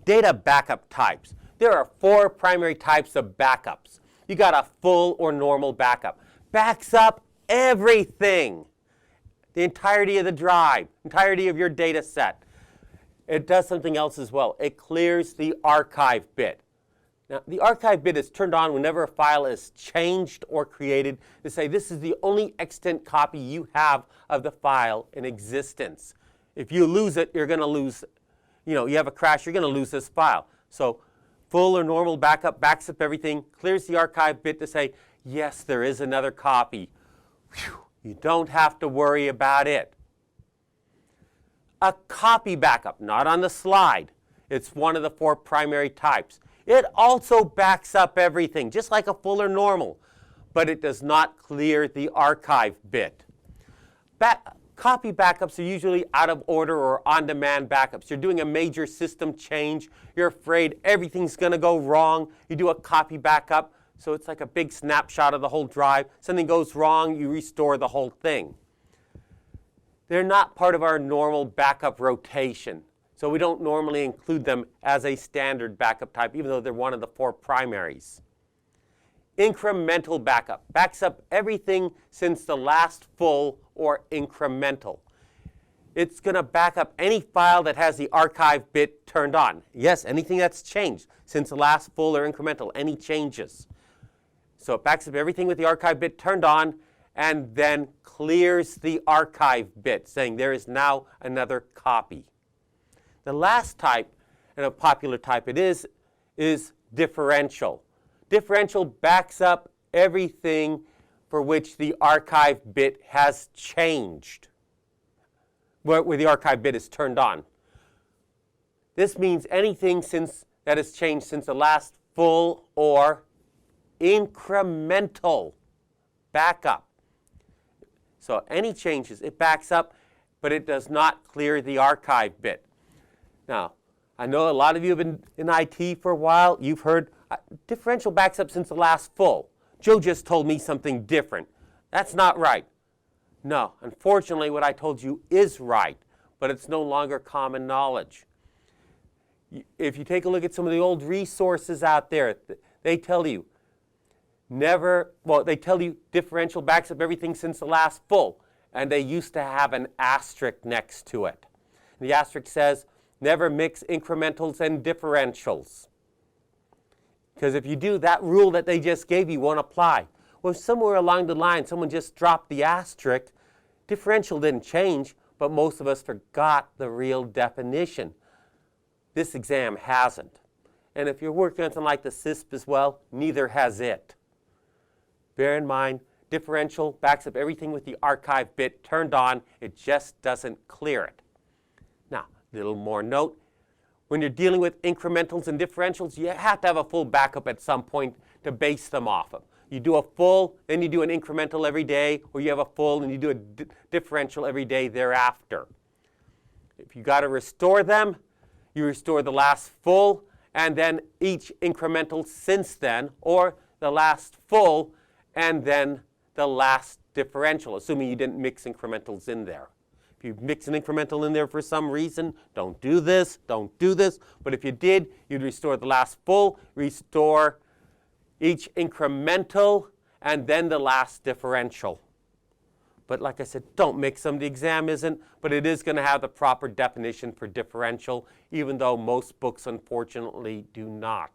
Data backup types. There are 4 primary types of backups. You got a full or normal backup. Backs up everything. The entirety of the drive, entirety of your data set. It does something else as well. It clears the archive bit. Now, the archive bit is turned on whenever a file is changed or created to say this is the only extant copy you have of the file in existence. If you lose it, you're going to lose, you have a crash, you're going to lose this file. So full or normal backup backs up everything, clears the archive bit to say, yes, there is another copy. Whew, you don't have to worry about it. A copy backup, not on the slide. It's one of the 4 primary types. It also backs up everything, just like a full or normal, but it does not clear the archive bit. Copy backups are usually out of order or on-demand backups. You're doing a major system change. You're afraid everything's going to go wrong. You do a copy backup, so it's like a big snapshot of the whole drive. Something goes wrong, you restore the whole thing. They're not part of our normal backup rotation. So we don't normally include them as a standard backup type, even though they're one of the 4 primaries. Incremental backup backs up everything since the last full or incremental. It's going to back up any file that has the archive bit turned on. Yes, anything that's changed since the last full or incremental, any changes. So it backs up everything with the archive bit turned on and then clears the archive bit, saying there is now another copy. The last type, and a popular type it is differential. Differential backs up everything for which the archive bit has changed, where the archive bit is turned on. This means anything that has changed since the last full or incremental backup. So any changes, it backs up, but it does not clear the archive bit. Now, I know a lot of you have been in IT for a while. You've heard differential backs up since the last full. Joe just told me something different. That's not right. No, unfortunately, what I told you is right, but it's no longer common knowledge. If you take a look at some of the old resources out there, they tell you differential backs up everything since the last full, and they used to have an asterisk next to it. The asterisk says, never mix incrementals and differentials. Because if you do, that rule that they just gave you won't apply. Well, somewhere along the line, someone just dropped the asterisk. Differential didn't change, but most of us forgot the real definition. This exam hasn't. And if you're working on something like the CISP as well, neither has it. Bear in mind, differential backs up everything with the archive bit turned on. It just doesn't clear it. Now, a little more note. When you're dealing with incrementals and differentials, you have to have a full backup at some point to base them off of. You do a full, then you do an incremental every day, or you have a full and you do a differential every day thereafter. If you got to restore them, you restore the last full and then each incremental since then, or the last full and then the last differential, assuming you didn't mix incrementals in there. If you mix an incremental in there for some reason, don't do this. But if you did, you'd restore the last full, restore each incremental, and then the last differential. But like I said, don't mix them. The exam isn't, but it is going to have the proper definition for differential, even though most books, unfortunately, do not.